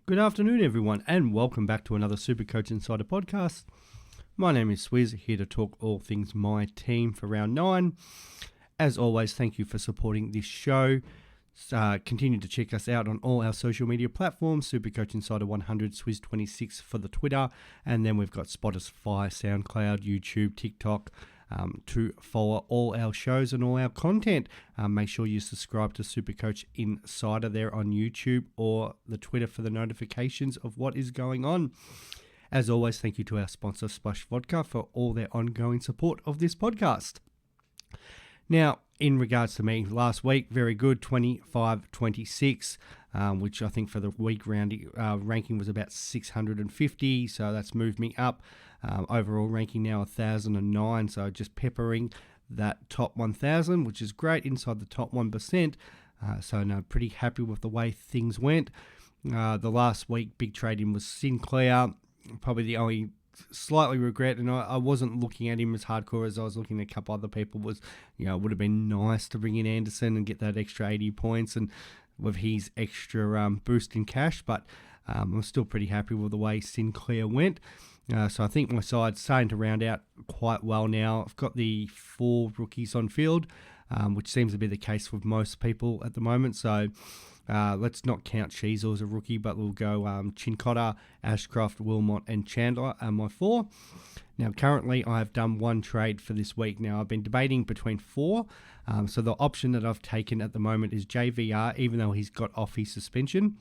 Good afternoon, everyone, and welcome back to another Supercoach Insider podcast. My name is Swiz, here to talk all things my team for round 9. As always, thank you for supporting this show. Continue to check us out on all our social media platforms, Supercoach Insider 100, Swiz26 for the Twitter, and then we've got Spotify, SoundCloud, YouTube, TikTok, to follow all our shows and all our content. Make sure you subscribe to Supercoach Insider there on YouTube or the Twitter for the notifications of what is going on. As always, thank you to our sponsor, Splash Vodka, for all their ongoing support of this podcast. Now, in regards to me, last week, very good, 25-26, which I think for the week ranking was about 650, so that's moved me up. Overall ranking now 1,009, so just peppering that top 1,000, which is great inside the top 1%. So no, pretty happy with the way things went. The last week, big trading was Sinclair, probably the only slightly regret, and I wasn't looking at him as hardcore as I was looking at a couple other people, was, it would have been nice to bring in Anderson and get that extra 80 points and with his extra boost in cash, but I'm still pretty happy with the way Sinclair went. So I think my side's starting to round out quite well now. I've got the 4 rookies on field, which seems to be the case with most people at the moment. So let's not count Sheasel as a rookie, but we'll go Chincotta, Ashcroft, Wilmot and Chandler are my 4. Now, currently, I've done 1 trade for this week. Now, I've been debating between 4. So the option that I've taken at the moment is JVR, even though he's got off his suspension.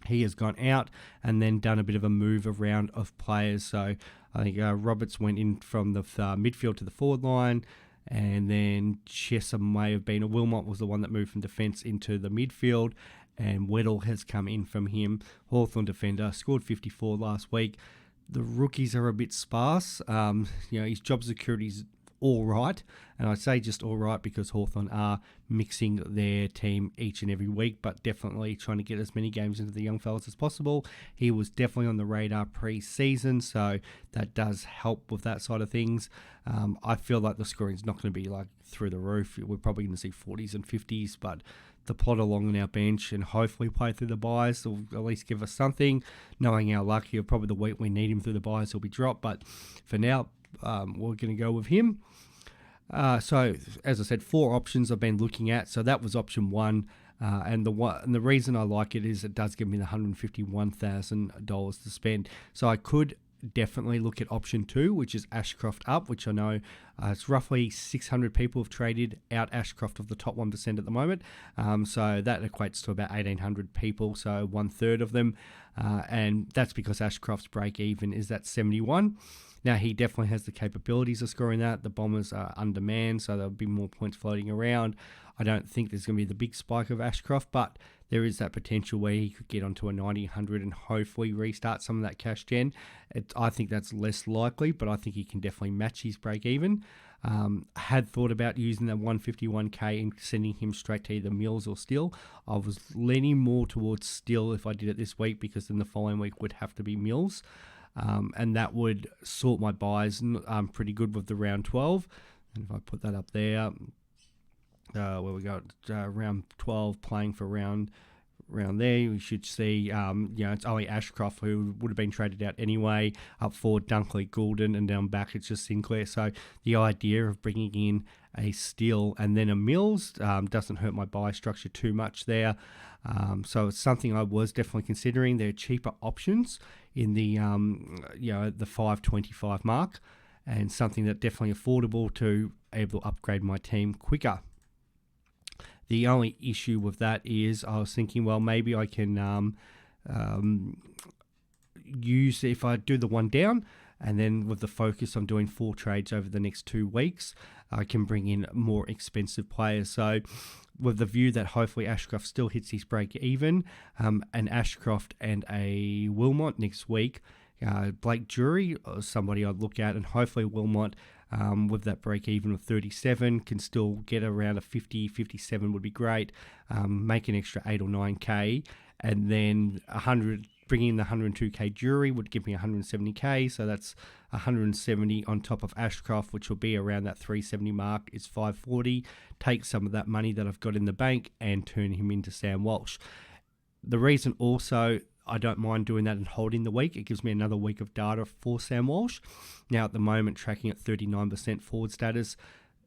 He has gone out and then done a bit of a move around of players. So I think Roberts went in from the midfield to the forward line, and then Chesham may have been, or Wilmot was the one that moved from defence into the midfield, and Weddle has come in from him. Hawthorn defender, scored 54 last week. The rookies are a bit sparse. His job security is all right, and I say just all right because Hawthorn are mixing their team each and every week, but definitely trying to get as many games into the young fellas as possible. He was definitely on the radar pre-season, so that does help with that side of things. I feel like the scoring is not going to be like through the roof. We're probably going to see 40s and 50s, but to plot along on our bench and hopefully play through the buys will at least give us something. Knowing our luck here, probably the week we need him through the buys he'll be dropped, but for now, we're going to go with him. So, as I said, 4 options I've been looking at. So that was option 1. And the reason I like it is it does give me the $151,000 to spend. So I could definitely look at option 2, which is Ashcroft up, which I know it's roughly 600 people have traded out Ashcroft of the top 1% at the moment. So that equates to about 1,800 people, so 1/3 of them. And that's because Ashcroft's break even is at 71. Now, he definitely has the capabilities of scoring that. The Bombers are undermanned, so there'll be more points floating around. I don't think there's going to be the big spike of Ashcroft, but there is that potential where he could get onto a 90, 100 and hopefully restart some of that cash gen. I think that's less likely, but I think he can definitely match his break even. I had thought about using that 151k and sending him straight to either Mills or Still. I was leaning more towards Still if I did it this week, because then the following week would have to be Mills. And that would sort my buys pretty good with the round 12. And if I put that up there, where we got round 12 playing for round there, we should see, it's only Ashcroft who would have been traded out anyway. Up forward, Dunkley, Goulden, and down back it's just Sinclair. So the idea of bringing in a Steele and then a Mills doesn't hurt my buy structure too much there. So it's something I was definitely considering. They're cheaper options in the the 525 mark, and something that definitely affordable to able to upgrade my team quicker. The only issue with that is I was thinking, well, maybe I can use, if I do the 1 down, and then with the focus on doing 4 trades over the next 2 weeks, I can bring in more expensive players. So with the view that hopefully Ashcroft still hits his break even, and Ashcroft and a Wilmot next week, Blake Jury, somebody I'd look at, and hopefully Wilmot with that break even of 37 can still get around a 50, 57 would be great. Make an extra 8 or 9k, and then 100. Bringing in the 102k Jury would give me 170k, so that's 170 on top of Ashcroft, which will be around that 370 mark, is 540. Take some of that money that I've got in the bank and turn him into Sam Walsh. The reason also I don't mind doing that and holding the week. It gives me another week of data for Sam Walsh. Now, at the moment, tracking at 39% forward status,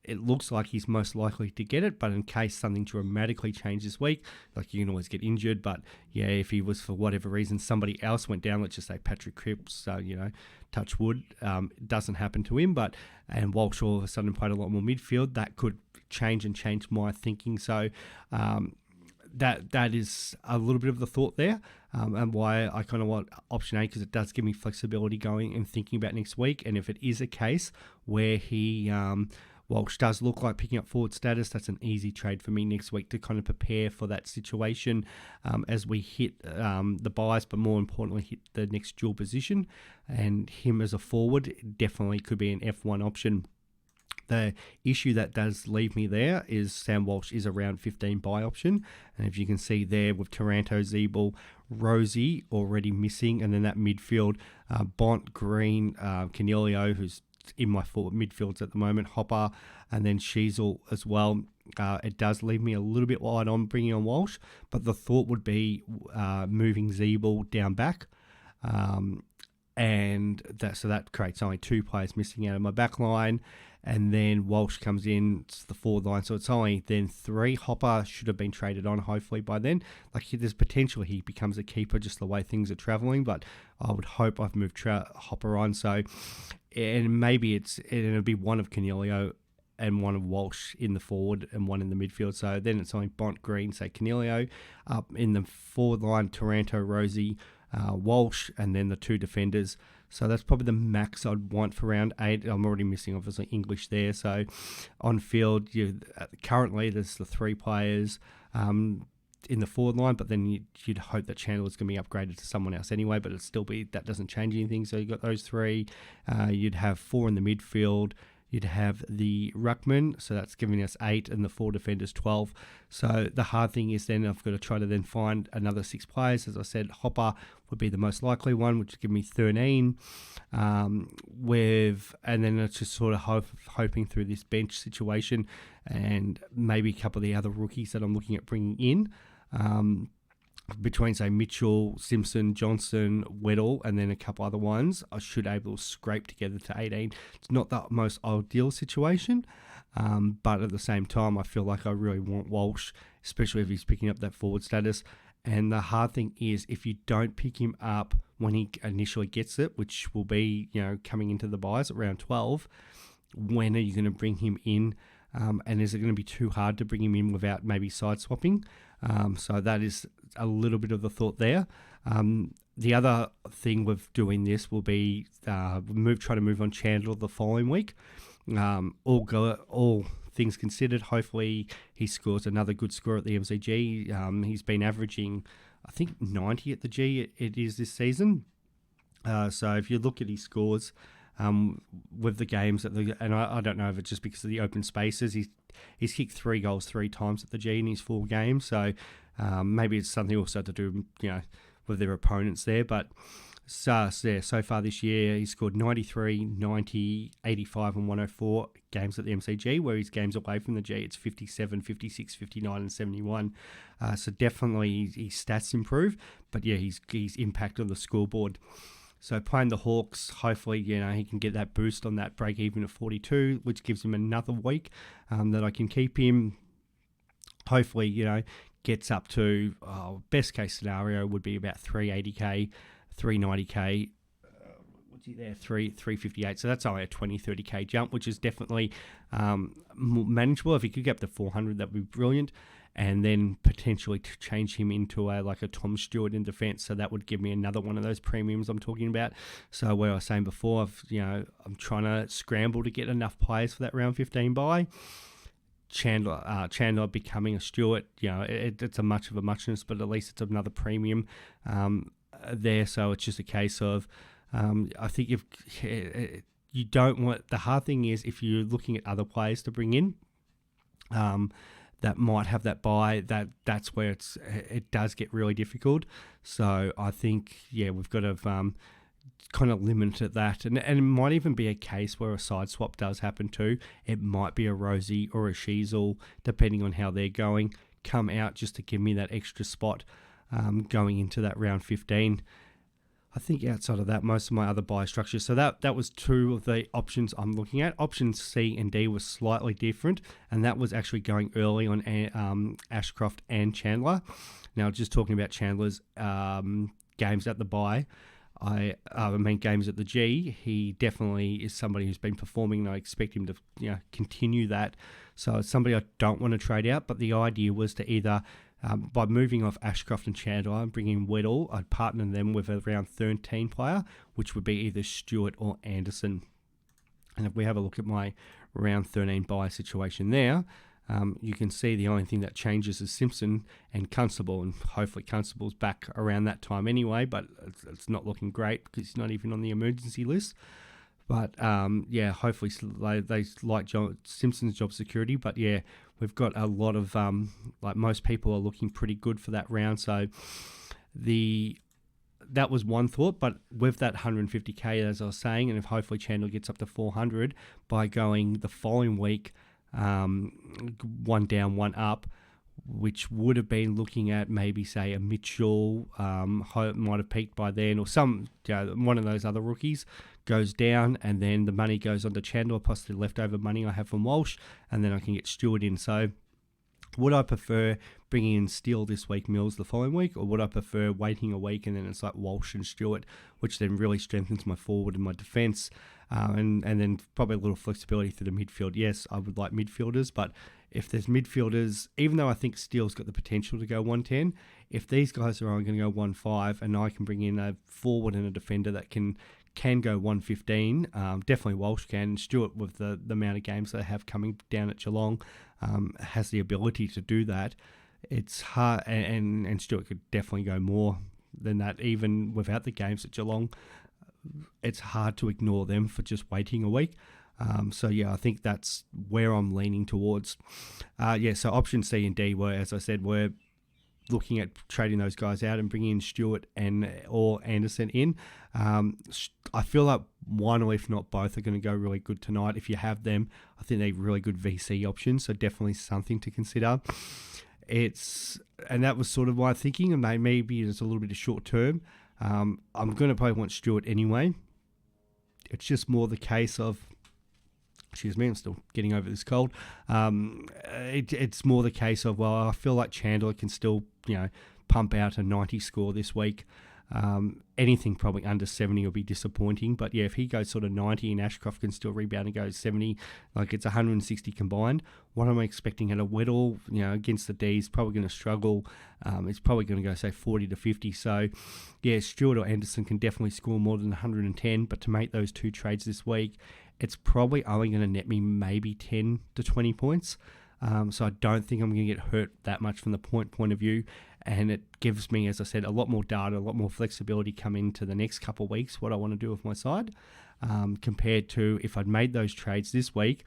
it looks like he's most likely to get it, but in case something dramatically changed this week, like you can always get injured, but yeah, if he was for whatever reason, somebody else went down, let's just say Patrick Cripps, touch wood, it doesn't happen to him, and Walsh all of a sudden played a lot more midfield, that could change my thinking. So that is a little bit of the thought there, and why I kind of want option A, because it does give me flexibility going and thinking about next week. And if it is a case where he Walsh does look like picking up forward status, that's an easy trade for me next week to kind of prepare for that situation as we hit the buys, but more importantly hit the next dual position. And him as a forward definitely could be an F1 option. The issue that does leave me there is Sam Walsh is around 15 buy option. And if you can see there with Taranto, Zeeble, Rosie already missing, and then that midfield, Bont, Green, Canelio, who's in my forward midfields at the moment, Hopper, and then Sheasel as well. It does leave me a little bit wide on bringing on Walsh, but the thought would be moving Zeeble down back. And that creates only 2 players missing out of my back line. And then Walsh comes in, it's the forward line, so it's only then 3. Hopper should have been traded on, hopefully, by then. Like, there's potential he becomes a keeper just the way things are travelling, but I would hope I've moved Hopper on. So, and maybe it'll be one of Canelio and one of Walsh in the forward and one in the midfield. So then it's only Bont, Green, say Canelio. Up in the forward line, Taranto, Rosie, Walsh, and then the 2 defenders. So that's probably the max I'd want for round 8. I'm already missing, obviously, English there. So on field, currently there's the 3 players in the forward line, but then you'd hope that Chandler's going to be upgraded to someone else anyway, but that doesn't change anything. So you've got those 3. You'd have 4 in the midfield. You'd have the ruckman, so that's giving us 8, and the 4 defenders 12. So the hard thing is then I've got to try to then find another 6 players. As I said, Hopper would be the most likely one, which would give me 13. And then it's just sort of hoping through this bench situation, and maybe a couple of the other rookies that I'm looking at bringing in. Between, say, Mitchell, Simpson, Johnson, Weddle, and then a couple other ones, I should able to scrape together to 18. It's not the most ideal situation, but at the same time, I feel like I really want Walsh, especially if he's picking up that forward status. And the hard thing is, if you don't pick him up when he initially gets it, which will be, coming into the buys at round 12, when are you going to bring him in? And is it going to be too hard to bring him in without maybe side swapping? So that is a little bit of the thought there. The other thing with doing this will be try to move on Chandler the following week. All things considered, hopefully he scores another good score at the MCG. He's been averaging, I think, 90 at the G it is this season. So if you look at his scores, with the games and I don't know if it's just because of the open spaces, he's kicked 3 goals 3 times at the G in his 4 games, so maybe it's something also to do with their opponents there. But so far this year he's scored 93, 90, 85 and 104 games at the MCG, where his games away from the G it's 57, 56, 59 and 71. So definitely his stats improve, but yeah, his impact on the scoreboard. So playing the Hawks, hopefully, he can get that boost on that break even at 42, which gives him another week that I can keep him. Hopefully, gets up to, best case scenario would be about 380k, 390k. What's he there? 358. So that's only a 30k jump, which is definitely manageable. If he could get up to 400, that would be brilliant. And then potentially to change him into a Tom Stewart in defence. So that would give me another one of those premiums I'm talking about. So where I was saying before, I'm trying to scramble to get enough players for that round 15 buy. Chandler becoming a Stewart, it's a much of a muchness, but at least it's another premium there. So it's just a case of, I think if you don't want, the hard thing is if you're looking at other players to bring in, that might have that buy, that's where it does get really difficult. So I think, we've got to kind of limit at that. And it might even be a case where a side swap does happen too. It might be a Rosie or a Sheasel, depending on how they're going, come out just to give me that extra spot. going into that round 15. I think outside of that, most of my other buy structures. So that was two of the options I'm looking at. Options C and D was slightly different, and that was actually going early on Ashcroft and Chandler. Now, just talking about Chandler's games at the buy, I mean games at the G. He definitely is somebody who's been performing, and I expect him to continue that. So it's somebody I don't want to trade out. But the idea was to either by moving off Ashcroft and Chandler and bringing Weddle, I'd partner them with a round 13 player, which would be either Stewart or Anderson. And if we have a look at my round 13 buy situation there, you can see the only thing that changes is Simpson and Constable, and hopefully Constable's back around that time anyway, but it's not looking great because he's not even on the emergency list. But hopefully they like Simpson's job security. But yeah, we've got a lot of most people are looking pretty good for that round. So that was one thought. But with that 150k, as I was saying, and if hopefully Chandler gets up to 400 by going the following week, one down, one up, which would have been looking at maybe say a Mitchell, might have peaked by then, or one of those other rookies goes down, and then the money goes on to Chandler plus the leftover money I have from Walsh, and then I can get Stewart in. So would I prefer bringing in Steele this week, Mills the following week, or would I prefer waiting a week and then it's like Walsh and Stewart, which then really strengthens my forward and my defence, and then probably a little flexibility through the midfield. Yes, I would like midfielders, but if there's midfielders, even though I think Steele's got the potential to go 110, if these guys are only going to go 1.5 and I can bring in a forward and a defender that can go 115, definitely Walsh can. Stewart, with the amount of games they have coming down at Geelong, has the ability to do that. It's hard, and Stewart could definitely go more than that, even without the games at Geelong. It's hard to ignore them for just waiting a week. So yeah, I think that's where I'm leaning towards. So option C and D were, as I said, we're looking at trading those guys out and bringing in Stewart or Anderson in. I feel like one or if not both are going to go really good tonight. If you have them, I think they're really good VC options, so definitely something to consider. And that was sort of my thinking, and maybe it's a little bit of short term. I'm going to probably want Stewart anyway. It's just more the case of, excuse me, I'm still getting over this cold. It's more the case of, well, I feel like Chandler can still, pump out a 90 score this week. Anything probably under 70 will be disappointing. But yeah, if he goes sort of 90 and Ashcroft can still rebound and go 70, like it's 160 combined, what am I expecting at a Weddle, against the D's, probably going to struggle. It's probably going to go, say, 40 to 50. So yeah, Stewart or Anderson can definitely score more than 110. But to make those two trades this week, it's probably only going to net me maybe 10 to 20 points. So I don't think I'm going to get hurt that much from the point of view. And it gives me, as I said, a lot more data, a lot more flexibility coming into the next couple of weeks, what I want to do with my side, compared to if I'd made those trades this week.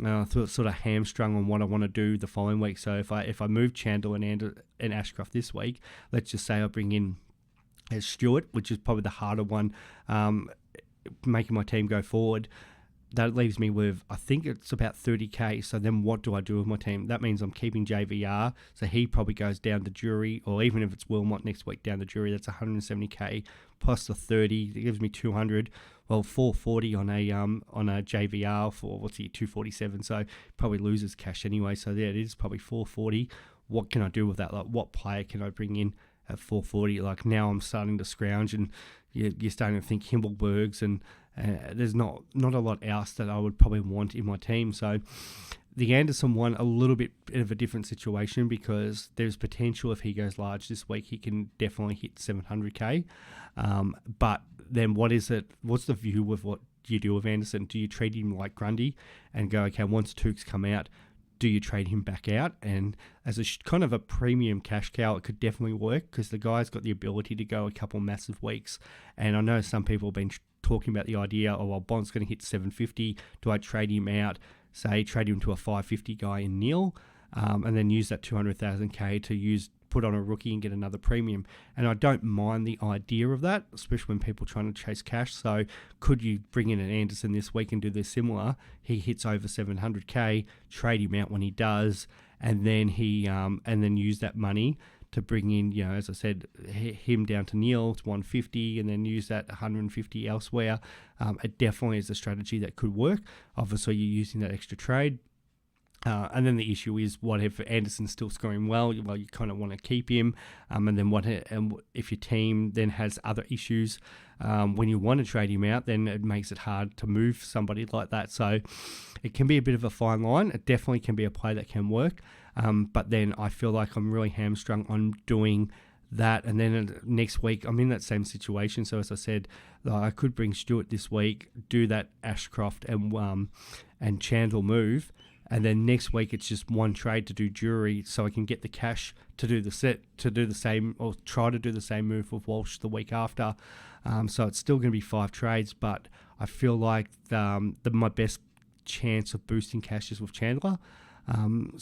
I thought sort of hamstrung on what I want to do the following week. So if I move Chandler and Ashcroft this week, let's just say I bring in Stewart, which is probably the harder one, making my team go forward. That leaves me with, I think it's about 30k. So then what do I do with my team? That means I'm keeping JVR. So he probably goes down the jury, or even if it's Wilmot next week down the jury, that's 170k plus the 30. It gives me 200. Well, 440 on a JVR for, 247. So probably loses cash anyway. So yeah, it is probably 440. What can I do with that? Like, what player can I bring in at 440? Like, now I'm starting to scrounge, and you're starting to think Himmelbergs, and there's not a lot else that I would probably want in my team. So the Anderson one, a little bit of a different situation, because there's potential if he goes large this week, he can definitely hit 700k. But then what's the view with what you do with Anderson? Do you trade him like Grundy and go, okay, once Tukes come out, do you trade him back out? And as a kind of a premium cash cow, it could definitely work, because the guy's got the ability to go a couple massive weeks. And I know some people have been talking about the idea, Bond's going to hit 750. Do I trade him out, say trade him to a 550 guy in Neil, and then use that 200,000k to put on a rookie and get another premium? And I don't mind the idea of that, especially when people are trying to chase cash. So could you bring in an Anderson this week and do this similar? He hits over 700k, trade him out when he does, and then use that money to bring in, as I said, him down to Neil to 150 and then use that 150 elsewhere. It definitely is a strategy that could work. Obviously, you're using that extra trade. And then the issue is, what if Anderson's still scoring well? Well, you kind of want to keep him. And then if your team then has other issues when you want to trade him out, then it makes it hard to move somebody like that. So it can be a bit of a fine line. It definitely can be a play that can work. But then I feel like I'm really hamstrung on doing that. And then next week, I'm in that same situation. So as I said, I could bring Stewart this week, do that Ashcroft and Chandler move. And then next week it's just one trade to do Jury, so I can get the cash to do the same, or try to do the same move with Walsh the week after. So it's still going to be 5 trades, but I feel like my best chance of boosting cash is with Chandler. And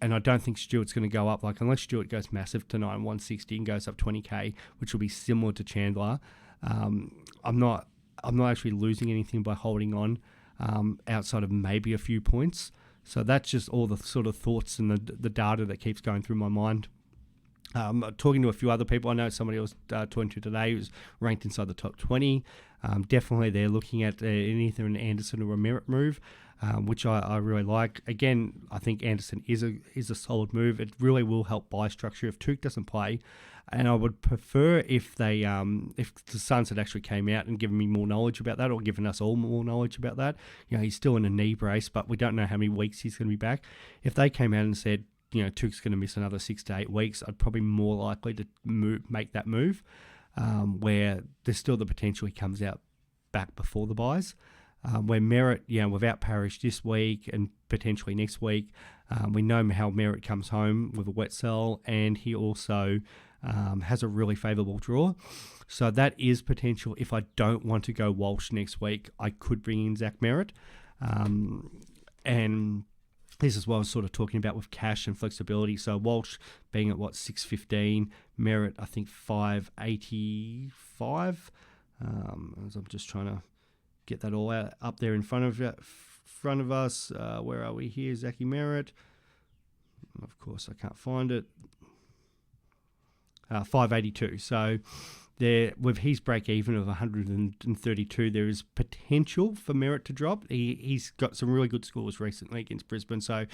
I don't think Stewart's going to go up, unless Stewart goes massive tonight, 160 and goes up 20k, which will be similar to Chandler. I'm not actually losing anything by holding on outside of maybe a few points. So that's just all the sort of thoughts and the data that keeps going through my mind. Talking to a few other people, I know somebody I was talking to today who's ranked inside the top 20. Definitely they're looking at either an Anderson or a Merritt move, which I really like. Again, I think Anderson is a solid move. It really will help buy structure if Touk doesn't play. And I would prefer if the Suns had actually came out and given me more knowledge about that, or given us all more knowledge about that. He's still in a knee brace, but we don't know how many weeks he's going to be back. If they came out and said, Touk's going to miss another 6 to 8 weeks, I'd probably more likely to make that move, where there's still the potential he comes out back before the buys. Where Merritt, without Parrish this week and potentially next week, we know how Merritt comes home with a wet cell, and he also has a really favourable draw. So that is potential. If I don't want to go Walsh next week, I could bring in Zach Merritt. And this is what I was sort of talking about with cash and flexibility. So Walsh being at 615, Merritt I think 585. As I'm just trying to get that all up there in front of us. Where are we here? Zachy Merritt. Of course, I can't find it. 582. So there, with his break even of 132, there is potential for Merritt to drop. He's got some really good scores recently against Brisbane. So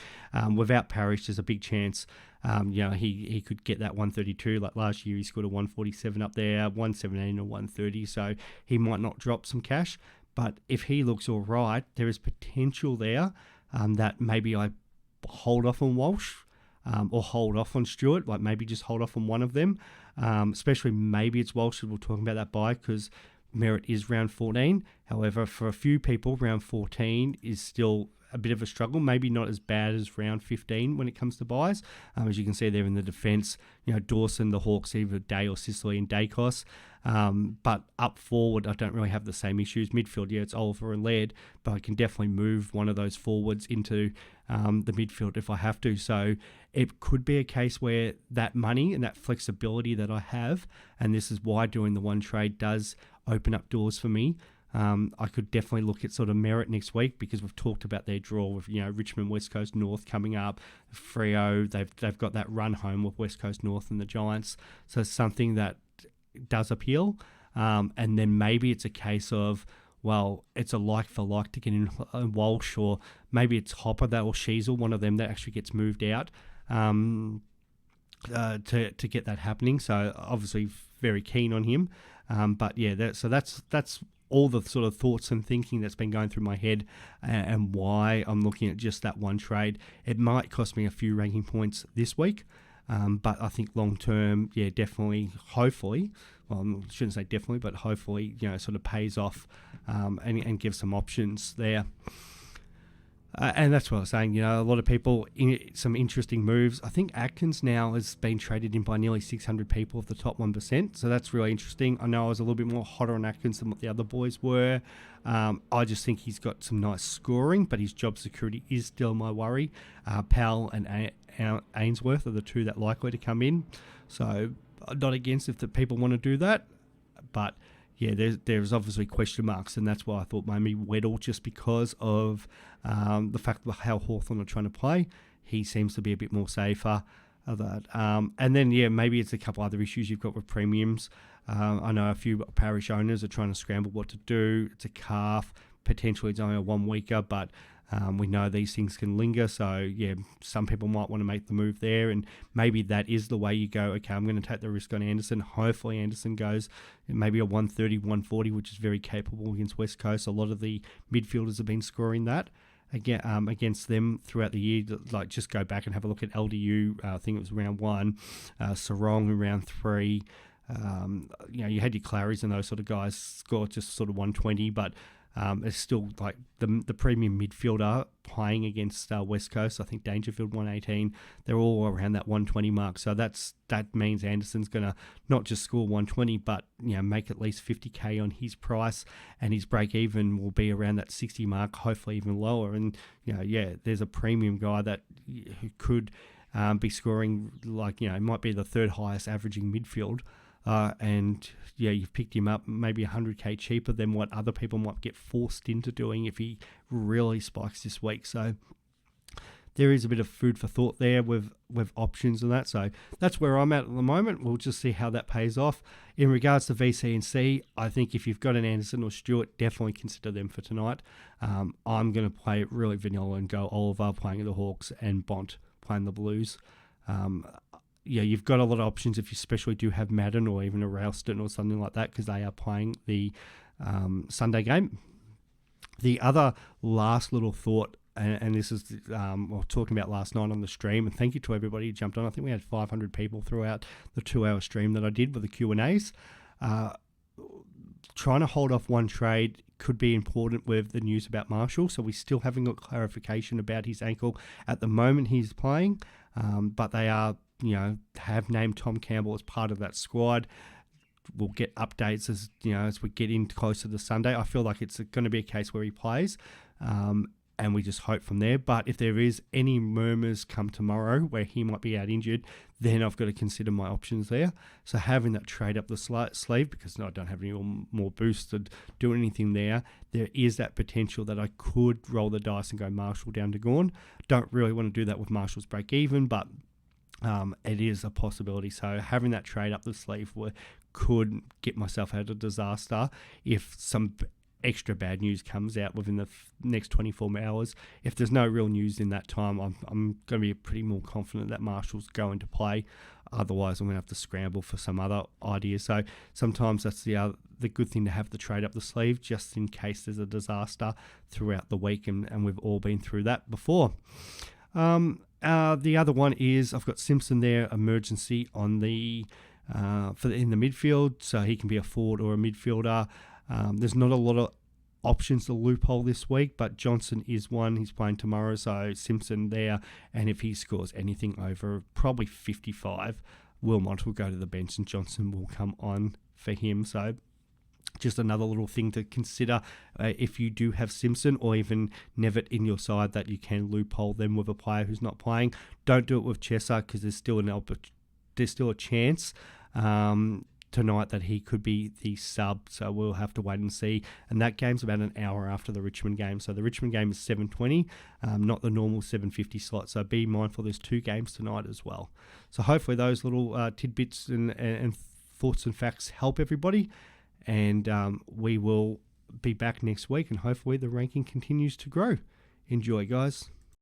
without Parrish, there's a big chance. He could get that 132. Like last year, he scored a 147 up there, 117 or 130. So he might not drop some cash. But if he looks all right, there is potential there that maybe I hold off on Walsh. Or hold off on Stewart, maybe just hold off on one of them, especially maybe it's Walsh. We're talking about that buy because Merritt is round 14. However, for a few people, round 14 is still a bit of a struggle, maybe not as bad as round 15 when it comes to buys. As you can see there in the defence, Dawson, the Hawks, either Day or Sicily and Dacos. But up forward, I don't really have the same issues. Midfield, it's Oliver and Laird, but I can definitely move one of those forwards into the midfield if I have to. So it could be a case where that money and that flexibility that I have, and this is why doing the one trade does open up doors for me. I could definitely look at sort of Merritt next week because we've talked about their draw with Richmond, West Coast North coming up, Freo. They've got that run home with West Coast North and the Giants, so it's something that does appeal. And then maybe it's a case of, well, it's a like for like to get in Walsh, or maybe it's Hopper or Sheasel, one of them that actually gets moved out to get that happening. So obviously very keen on him. But yeah, that's all the sort of thoughts and thinking that's been going through my head, and why I'm looking at just that one trade. It might cost me a few ranking points this week, but I think long term, definitely, hopefully, well, I shouldn't say definitely, but hopefully, sort of pays off and gives some options there. And that's what I was saying, a lot of people, some interesting moves. I think Atkins now has been traded in by nearly 600 people of the top 1%. So that's really interesting. I know I was a little bit more hotter on Atkins than what the other boys were. I just think he's got some nice scoring, but his job security is still my worry. Powell and Ainsworth are the two that are likely to come in. So I'm not against if the people want to do that, but there's obviously question marks, and that's why I thought maybe Weddle, just because of the fact of how Hawthorn are trying to play. He seems to be a bit more safer. of that. And then, maybe it's a couple other issues you've got with premiums. I know a few parish owners are trying to scramble what to do. It's a calf. Potentially it's only a 1 weeker, but we know these things can linger. So, some people might want to make the move there. And maybe that is the way you go, okay, I'm going to take the risk on Anderson. Hopefully Anderson goes maybe a 130, 140, which is very capable against West Coast. A lot of the midfielders have been scoring that against them throughout the year. Like, just go back and have a look at LDU. I think it was round 1, Sarong in round 3. You had your Claries and those sort of guys score just sort of 120, but it's still like the premium midfielder playing against West Coast. I think Dangerfield 118. They're all around that 120 mark. So that means Anderson's going to not just score 120, but make at least 50k on his price, and his break even will be around that 60 mark, hopefully even lower. And there's a premium guy that who could be scoring it might be the third highest averaging midfield. And you've picked him up maybe 100k cheaper than what other people might get forced into doing if he really spikes this week. So there is a bit of food for thought there with options and that. So that's where I'm at the moment. We'll just see how that pays off. In regards to VC and C, I think if you've got an Anderson or Stewart, definitely consider them for tonight. I'm going to play it really vanilla and go Oliver playing the Hawks and Bont playing the Blues. You've got a lot of options if you especially do have Madden or even a Ralston or something like that, because they are playing the Sunday game. The other last little thought, and this is talking about last night on the stream, and thank you to everybody who jumped on. I think we had 500 people throughout the 2-hour stream that I did with the Q&As. Trying to hold off one trade could be important with the news about Marshall. So we still haven't got clarification about his ankle at the moment he's playing, but they are have named Tom Campbell as part of that squad. We'll get updates as we get in closer to Sunday. I feel like it's going to be a case where he plays, and we just hope from there. But if there is any murmurs come tomorrow where he might be out injured, then I've got to consider my options there. So having that trade up the sleeve, because I don't have any more boosts to do anything there is that potential that I could roll the dice and go Marshall down to Gawn. Don't really want to do that with Marshall's break even, but it is a possibility. So having that trade up the sleeve could get myself out of disaster if some extra bad news comes out within the next 24 hours. If there's no real news in that time, I'm going to be pretty more confident that Marshall's going to play. Otherwise, I'm going to have to scramble for some other ideas. So sometimes that's the good thing to have the trade up the sleeve, just in case there's a disaster throughout the week, and we've all been through that before. The other one is I've got Simpson there, emergency on the in the midfield, so he can be a forward or a midfielder. There's not a lot of options to loophole this week, but Johnson is one. He's playing tomorrow, so Simpson there, and if he scores anything over probably 55, Wilmot will go to the bench and Johnson will come on for him. So just another little thing to consider if you do have Simpson or even Nevitt in your side, that you can loophole them with a player who's not playing. Don't do it with Chesser, because there's still a chance tonight that he could be the sub, so we'll have to wait and see. And that game's about an hour after the Richmond game, so the Richmond game is 7:20, not the normal 7:50 slot, so be mindful there's 2 games tonight as well. So hopefully those little tidbits and thoughts and facts help everybody, and we will be back next week, and hopefully the ranking continues to grow. Enjoy, guys.